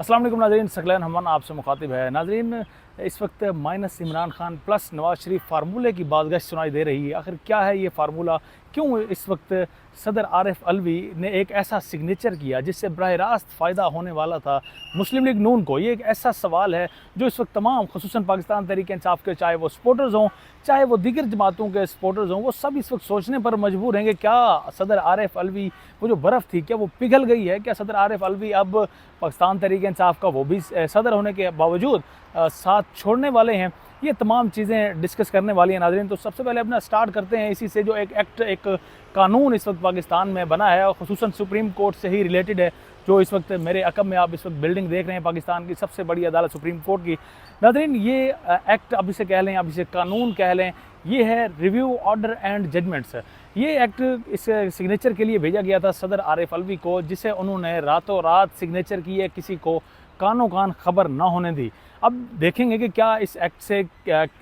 अस्सलाम वालेकुम नाज़रीन, सकलैन हमन आपसे मुखातिब है। नाज़रीन, इस वक्त माइनस इमरान खान प्लस नवाज़ शरीफ फार्मूले की बाज़गश्त सुनाई दे रही है। आखिर क्या है ये फार्मूला? क्यों इस वक्त सदर आरिफ अलवी ने एक ऐसा सिग्नेचर किया जिससे बराह रास्त फ़ायदा होने वाला था मुस्लिम लीग नून को? ये एक ऐसा सवाल है जो इस वक्त तमाम खुसूसन पाकिस्तान तहरीक-ए-इंसाफ के, चाहे वो सपोर्टर्स हों, चाहे वो दीगर जमातों के सपोर्टर्स हों, वो सब इस वक्त सोचने पर मजबूर हैं कि क्या सदर आरिफ अलवी, वो जो बर्फ़ थी, क्या वो पिघल गई है? क्या सदर आरिफ अलवी अब पाकिस्तान तहरीक-ए-इंसाफ का वो भी सदर होने के बावजूद साथ छोड़ने वाले हैं? ये तमाम चीज़ें डिस्कस करने वाली हैं नाज़रीन। तो सबसे पहले अपना स्टार्ट करते हैं इसी से, जो एक कानून इस वक्त पाकिस्तान में बना है और खुसूसन सुप्रीम कोर्ट से ही रिलेटेड है। जो इस वक्त मेरे अकब में आप इस वक्त बिल्डिंग देख रहे हैं, पाकिस्तान की सबसे बड़ी अदालत सुप्रीम कोर्ट की। नाज़रीन, ये एक्ट अब इसे कह लें, अब इसे कानून कह लें, ये है रिव्यू ऑर्डर एंड जजमेंट्स। ये एक्ट इस सिग्नेचर के लिए भेजा गया था सदर आरिफ अलवी को, जिसे उन्होंने रातों रात सिग्नेचर किए, किसी को कानो कान खबर ना होने दी। अब देखेंगे कि क्या इस एक्ट से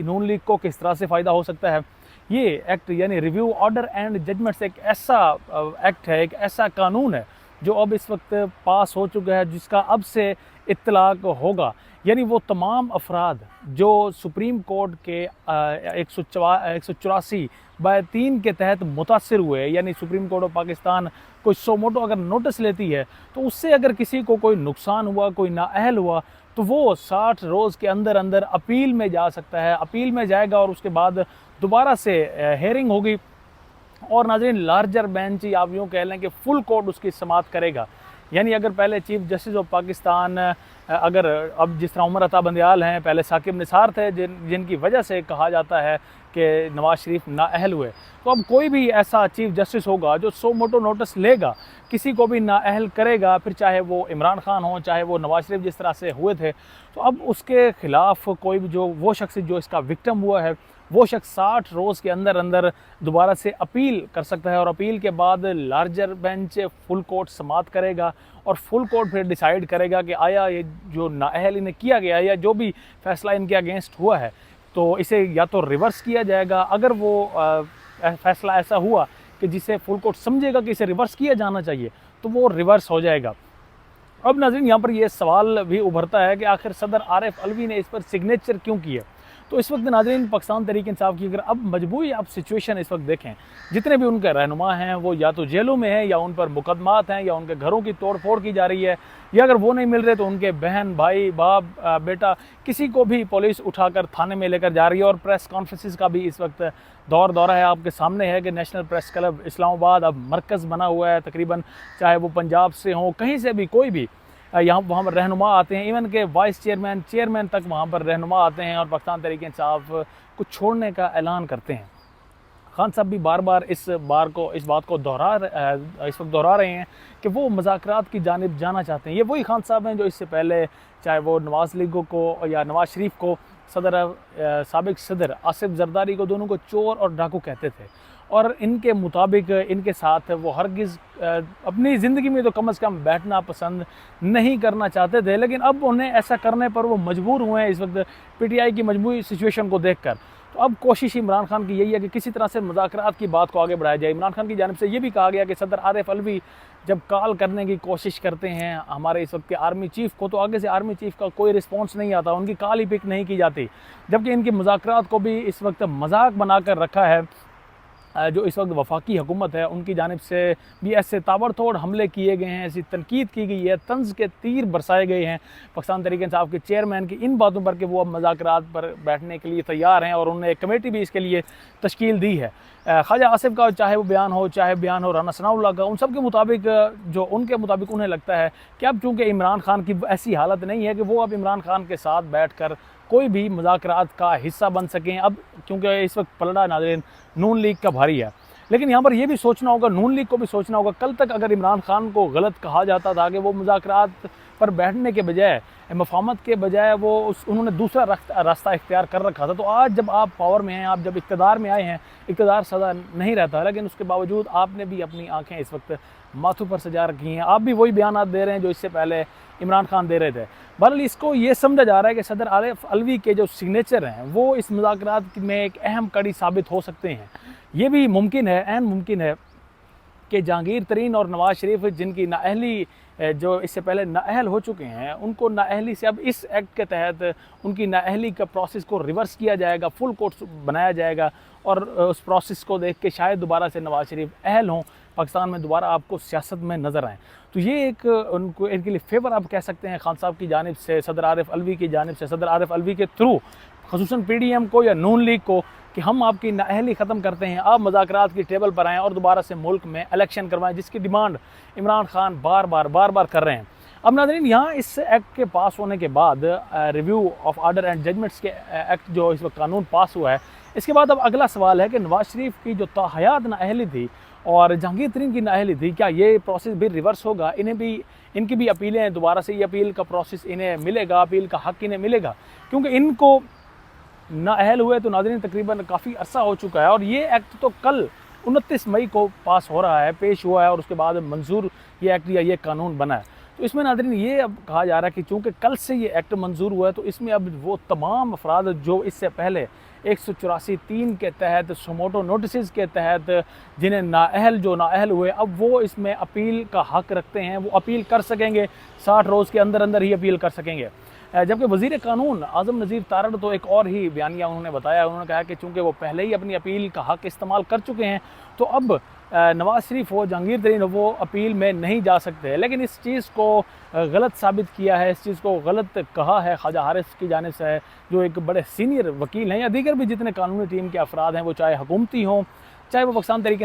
नून लीग को किस तरह से फ़ायदा हो सकता है। ये एक्ट यानी रिव्यू ऑर्डर एंड जजमेंट्स एक ऐसा एक्ट है, एक ऐसा कानून है जो अब इस वक्त पास हो चुका है, जिसका अब से इत्तलाक होगा। यानी वो तमाम अफराद जो सुप्रीम कोर्ट के 184/3 के तहत मुतासिर हुए, यानी सुप्रीम कोर्ट ऑफ पाकिस्तान कोई सोमोटो अगर नोटिस लेती है तो उससे अगर किसी को कोई नुकसान हुआ, कोई नाअहल हुआ, तो वो 60 रोज़ के अंदर अंदर अपील में जा सकता है। अपील में जाएगा और उसके बाद दोबारा से हेयरिंग होगी और नाज़रीन लार्जर बेंच, या आप यूँ कह लें कि फुल कोर्ट उसकी समाअत करेगा। यानी अगर पहले चीफ जस्टिस ऑफ पाकिस्तान, अगर अब जिस तरह उमर अता बंदियाल हैं, पहले साकिब निसार थे जिनकी वजह से कहा जाता है कि नवाज़ शरीफ नाअहल हुए, तो अब कोई भी ऐसा चीफ जस्टिस होगा जो सो मोटो नोटिस लेगा, किसी को भी नाअहल करेगा, फिर चाहे वो इमरान खान हो, चाहे वो नवाज़ शरीफ जिस तरह से हुए थे, तो अब उसके ख़िलाफ़ कोई भी जो वो शख्स जो इसका विक्टिम हुआ है, वो शख्स 60 रोज़ के अंदर अंदर दोबारा से अपील कर सकता है। और अपील के बाद लार्जर बेंच फुल कोर्ट समाअत करेगा और फुल कोर्ट फिर डिसाइड करेगा कि आया ये जो नाअहल इन्हें किया गया या जो भी फैसला इनके अगेंस्ट हुआ है, तो इसे या तो रिवर्स किया जाएगा। अगर वो फैसला ऐसा हुआ कि जिसे फुल कोर्ट समझेगा कि इसे रिवर्स किया जाना चाहिए, तो वो रिवर्स हो जाएगा। अब नाज़रीन, यहाँ पर यह सवाल भी उभरता है कि आखिर सदर आरिफ अलवी ने इस पर सिग्नेचर क्यों किया? तो इस वक्त नाज़रीन, पाकिस्तान तहरीक-ए-इंसाफ की अगर अब मजबूरी, आप सिचुएशन इस वक्त देखें, जितने भी उनके रहनुमा हैं वो या तो जेलों में हैं, या उन पर मुकदमात हैं, या उनके घरों की तोड़ फोड़ की जा रही है, या अगर वो नहीं मिल रहे तो उनके बहन, भाई, बाप, बेटा, किसी को भी पुलिस उठाकर थाने में लेकर जा रही है। और प्रेस कॉन्फ्रेंसिस का भी इस वक्त दौरा है। आपके सामने है कि नेशनल प्रेस क्लब इस्लामाबाद अब मरकज़ बना हुआ है तकरीबन, चाहे वो पंजाब से हो, कहीं से भी कोई भी यहाँ वहाँ पर रहनुमा आते हैं, इवन के वाइस चेयरमैन तक वहाँ पर रहनुमा आते हैं और पाकिस्तान तहरीक-ए-इंसाफ को छोड़ने का ऐलान करते हैं। खान साहब भी बार बार इस बात को इस वक्त दोहरा रहे हैं कि वो मुज़ाकरात की जानिब जाना चाहते हैं। ये वही खान साहब हैं जो इससे पहले चाहे वो नवाज़ लीग को या नवाज़ शरीफ को, साबिक सदर आसिफ जरदारी को, दोनों को चोर और डाकू कहते थे। और इनके मुताबिक इनके साथ वो हरगिज़ अपनी ज़िंदगी में तो कम से कम बैठना पसंद नहीं करना चाहते थे, लेकिन अब उन्हें ऐसा करने पर वो मजबूर हुए हैं इस वक्त पीटीआई की मजबूरी सिचुएशन को देखकर। तो अब कोशिश इमरान खान की यही है कि किसी तरह से मुज़ाकरात की बात को आगे बढ़ाया जाए। इमरान खान की जानिब से ये भी कहा गया कि सदर आरिफ अलवी जब कॉल करने की कोशिश करते हैं हमारे इस वक्त के आर्मी चीफ़ को, तो आगे से आर्मी चीफ़ का कोई रिस्पॉन्स नहीं आता, उनकी कॉल ही पिक नहीं की जाती। जबकि इनकी मुज़ाकरात को भी इस वक्त मजाक बनाकर रखा है जो इस वक्त वफाकी हुकूमत है, उनकी जानिब से भी ऐसे ताबड़तोड़ हमले किए गए हैं, ऐसी तनकीद की गई है, तंज के तीर बरसाए गए हैं पाकिस्तान तहरीक-ए-इंसाफ के चेयरमैन की इन बातों पर कि वो अब मुज़ाकरात पर बैठने के लिए तैयार हैं और उन्होंने एक कमेटी भी इसके लिए तश्कील दी है। ख्वाजा आसिफ का चाहे वो बयान हो, चाहे बयान हो राना सनाउल्लाह का, उन सब के मुताबिक जो उनके मुताबिक उन्हें लगता है कि अब चूँकि इमरान खान की ऐसी हालत नहीं है कि वो अब इमरान खान के साथ बैठ कर कोई भी मुज़ाकरात का हिस्सा बन सकें, अब क्योंकि इस वक्त पलड़ा नाज़रीन नून लीग का भारी है। लेकिन यहाँ पर यह भी सोचना होगा, नून लीग को भी सोचना होगा, कल तक अगर इमरान खान को गलत कहा जाता था कि वो मुज़ाकरात पर बैठने के बजाय, मफाहमत के बजाय वो उन्होंने दूसरा रास्ता इख्तियार कर रखा था, तो आज जब आप पावर में हैं, आप जब इक़्तिदार में आए हैं, इक़्तिदार सदा नहीं रहता, लेकिन उसके बावजूद आपने भी अपनी आँखें इस वक्त माथों पर सजा रखी हैं। आप भी वही बयान दे रहे हैं जो इससे पहले इमरान खान दे रहे थे। बहरहाल इसको ये समझा जा रहा है कि सदर आरिफ अलवी के जो सिग्नेचर हैं वो इस मुज़ाकरात में एक अहम कड़ी साबित हो सकते हैं। ये भी मुमकिन है, ऐन मुमकिन है कि जहांगीर तरीन और नवाज़ शरीफ, जिनकी नाअहली जो इससे पहले नाअहल हो चुके हैं उनको नाअहली से अब इस एक्ट के तहत उनकी नाअहली का प्रोसेस को रिवर्स किया जाएगा, फुल कोर्ट बनाया जाएगा और उस प्रोसेस को देख के शायद दोबारा से नवाज शरीफ अहल हों, पाकिस्तान में दोबारा आपको सियासत में नज़र आएँ। तो ये एक उनको इनके लिए फेवर आप कह सकते हैं खान साहब की जानिब से, सदर आरिफ अलवी की जानिब से, सदर आरिफ अलवी के थ्रू ख़ुसूसन PDM को या नून लीग को कि हम आपकी नाअहली ख़त्म करते हैं, आप मुज़ाकरात की टेबल पर आएँ और दोबारा से मुल्क में इलेक्शन करवाएं, जिसकी डिमांड इमरान खान बार बार कर रहे हैं। अब नाज़रीन, यहाँ इस एक्ट के पास होने के बाद review of order and judgements act एक्ट जो इस वक्त कानून पास हुआ है, इसके बाद अब अगला सवाल है कि नवाज शरीफ की जो ताहयात नाअहली थी और जहांगीर तरीन की नाअहली थी, क्या ये प्रोसेस भी रिवर्स होगा? इन्हें भी, इनकी भी अपीलें हैं, दोबारा से ये अपील का प्रोसेस इन्हें मिलेगा, अपील का हक़ इन्हें मिलेगा? क्योंकि इनको नाअहल हुए तो नाज़रीन तकरीबन काफ़ी अरसा हो चुका है और ये एक्ट तो कल 29 मई को पास हो रहा है, पेश हुआ है और उसके बाद मंजूर ये एक्ट या ये कानून बना है। तो इसमें नाज़रीन ये अब कहा जा रहा है कि चूँकि कल से ये एक्ट मंजूर हुआ है तो इसमें अब वो तमाम अफराद जो इससे पहले 184(3) के तहत सुमोटो नोटिस के तहत जिन्हें नाअहल हुए, अब वो इसमें अपील का हक़ रखते हैं, वो अपील कर सकेंगे, 60 रोज़ के अंदर अंदर ही अपील कर सकेंगे। जबकि वज़ीर कानून आज़म नज़ीर तारड़ तो एक और ही बयानिया उन्होंने बताया, उन्होंने कहा कि चूँकि वो पहले ही अपनी अपील का हक़ इस्तेमाल कर चुके हैं तो अब नवाज शरीफ हो, जहांगीर तरीन हो, वो अपील में नहीं जा सकते। लेकिन इस चीज़ को गलत साबित किया है, इस चीज़ को गलत कहा है ख्वाजा हारिस की जानिब से, जो एक बड़े सीनियर वकील हैं या दीगर भी जितने कानूनी टीम के अफराद हैं, वो चाहे हुकूमती हों, चाहे वो पाकिस्तान तहरीक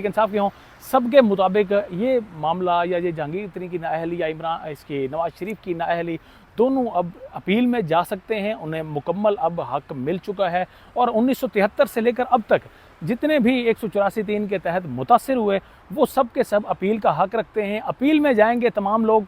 इंसाफ के हों, सबके मुताबिक ये मामला या ये जहांगीर तरीन की नाअहली या नवाज शरीफ की नाअहली दोनों अब अपील में जा सकते हैं, उन्हें मुकम्मल अब हक़ मिल चुका है। और 1973 से लेकर अब तक जितने भी 184(3) के तहत मुतासिर हुए वो सब के सब अपील का हक़ रखते हैं, अपील में जाएंगे तमाम लोग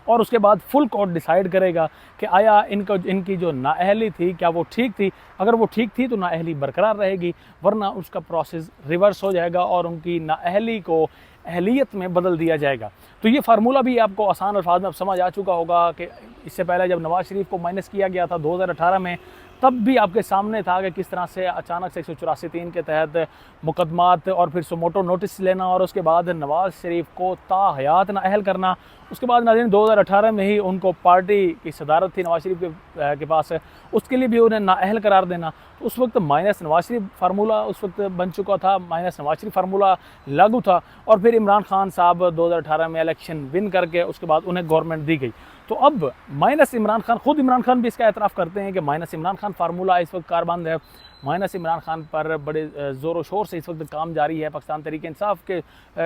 और उसके बाद फुल कोर्ट डिसाइड करेगा कि आया इनकी जो नाअहली थी क्या वो ठीक थी। अगर वो ठीक थी तो नाअहली बरकरार रहेगी, वरना उसका प्रोसेस रिवर्स हो जाएगा और उनकी नाअहली को अहलियत में बदल दिया जाएगा। तो ये फार्मूला भी आपको आसान अल्फाज में अब समझ आ चुका होगा कि इससे पहले जब नवाज शरीफ को माइनस किया गया था 2018 में, तब भी आपके सामने था कि किस तरह से अचानक से 184(3) के तहत मुकदमात और फिर सुमोटो नोटिस लेना और उसके बाद नवाज शरीफ को ताहयात नाअहल करना। उसके बाद नाज़रीन 2018 में ही उनको पार्टी की सदारत थी नवाज शरीफ के पास, उसके लिए भी उन्हें नाअहल करार देना। तो उस वक्त माइनस नवाज शरीफ फार्मूला उस वक्त बन चुका था, माइनस नवाज शरीफ फार्मूला लागू था और फिर इमरान खान साहब 2018 में इलेक्शन विन करके उसके बाद उन्हें गवर्नमेंट दी गई। तो अब माइनस इमरान खान, खुद इमरान खान भी इसका एतराफ़ करते हैं कि माइनस इमरान खान फार्मूला इस वक्त कारबंद है। माइनस इमरान खान पर बड़े ज़ोर शोर से इस वक्त काम जारी है, पाकिस्तान तहरीक इंसाफ के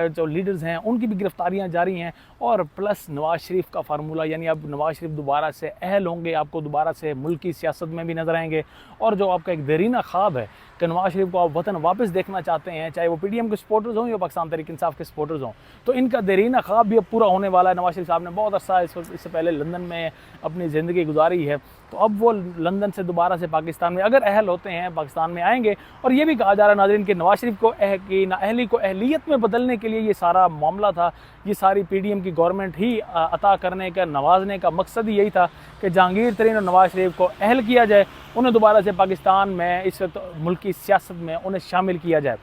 जो लीडर्स हैं उनकी भी गिरफ्तारियां जारी हैं और प्लस नवाज शरीफ का फार्मूला, यानी अब नवाज शरीफ दोबारा से अहल होंगे, आपको दोबारा से मुल्क की सियासत में भी नज़र आएंगे। और जो आपका एक देरीना ख्वाब है कि नवाज शरीफ को आप वतन वापस देखना चाहते हैं, चाहे वो PDM के सपोर्टर्स हों या पाकिस्तान तहरीक इंसाफ के सपोर्टर्स हों, तो इनका देरीना ख्वाब भी अब पूरा होने वाला है। नवाज शरीफ साहब ने बहुत अर्सा इससे पहले लंदन में अपनी ज़िंदगी गुजारी है, तो अब वो लंदन से दोबारा से पाकिस्तान में अगर अहल होते हैं पाकिस्तान में आएंगे। और ये भी कहा जा रहा है नाज़रीन कि नवाज शरीफ को की नाअहली को अहलियत में बदलने के लिए ये सारा मामला था, ये सारी PDM की गवर्नमेंट ही अता करने का, नवाजने का मकसद ही यही था कि जहांगीर तरीन और नवाज शरीफ को अहल किया जाए, उन्हें दोबारा से पाकिस्तान में इस वक्त मुल्क की सियासत में उन्हें शामिल किया जाए।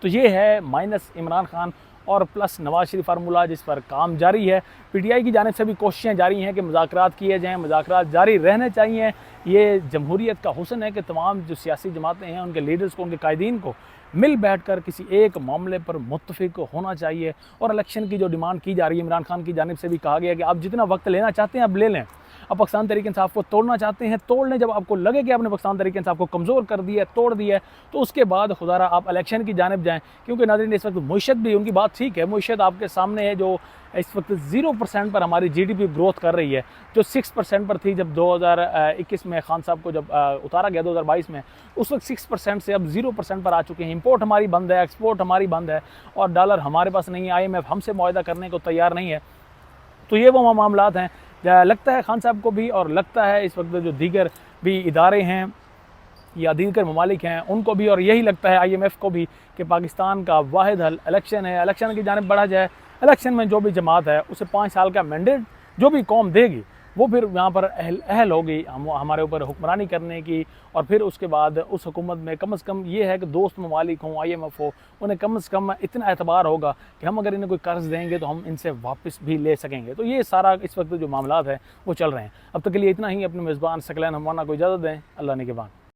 तो ये है माइनस इमरान खान और प्लस नवाज शरीफ फार्मूला, जिस पर काम जारी है। PTI की जानिब से भी कोशिशें जारी हैं कि मुज़ाकरात किए जाएँ, मुज़ाकरात जारी रहने चाहिए। ये जमहूरियत का हुस्न है कि तमाम जो सियासी जमातें हैं उनके लीडर्स को, उनके कायदीन को मिल बैठ कर किसी एक मामले पर मुत्तफ़िक होना चाहिए। और इलेक्शन की जो डिमांड की जा रही है, इमरान खान की जानिब से भी कहा गया कि आप जितना वक्त लेना चाहते हैं अब ले लें। अब पाकिस्तान तहरीक इंसाफ को तोड़ना चाहते हैं, तोड़ लें। जब आपको लगे कि आपने पाकिस्तान तहरीक इंसाफ को कमज़ोर कर दिया है, तोड़ दिया है, तो उसके बाद खुदारा आप इलेक्शन की जानिब जाएँ। क्योंकि नाज़रीन इस वक्त मुईशत भी, उनकी बात ठीक है, मुईशत आपके सामने है जो इस वक्त 0% पर हमारी GDP ग्रोथ कर रही है, जो 6% पर थी जब 2021 में खान साहब को जब उतारा गया 2022 में, उस वक्त 6% से अब 0% पर आ चुके हैं। इंपोर्ट हमारी बंद है, एक्सपोर्ट हमारी बंद है और डॉलर हमारे पास नहीं है, IMF हमसे मुआहदा करने को तैयार नहीं है। तो ये वो मामलात हैं। लगता है खान साहब को भी और लगता है इस वक्त जो दीगर भी इदारे हैं या दीगर ममालिक हैं उनको भी, और यही लगता है IMF को भी, कि पाकिस्तान का वाहिद हल इलेक्शन है। इलेक्शन की जानिब बढ़ा जाए, इलेक्शन में जो भी जमात है उसे 5 साल का मैंडेट जो भी कौम देगी वो फिर यहाँ पर अहल होगी हमारे ऊपर हुक्मरानी करने की। और फिर उसके बाद उस हुकूमत में कम से कम ये है कि दोस्त ममालिक हों, IMF हो, उन्हें कम से कम इतना एतबार होगा कि हम अगर इन्हें कोई कर्ज़ देंगे तो हम इनसे वापस भी ले सकेंगे। तो ये सारा इस वक्त जो मामलात है वो चल रहे हैं। अब तक के लिए इतना ही। अपने मेज़बान सकलैन हमाना को इजाज़त दें। अल्लाह निगहबान।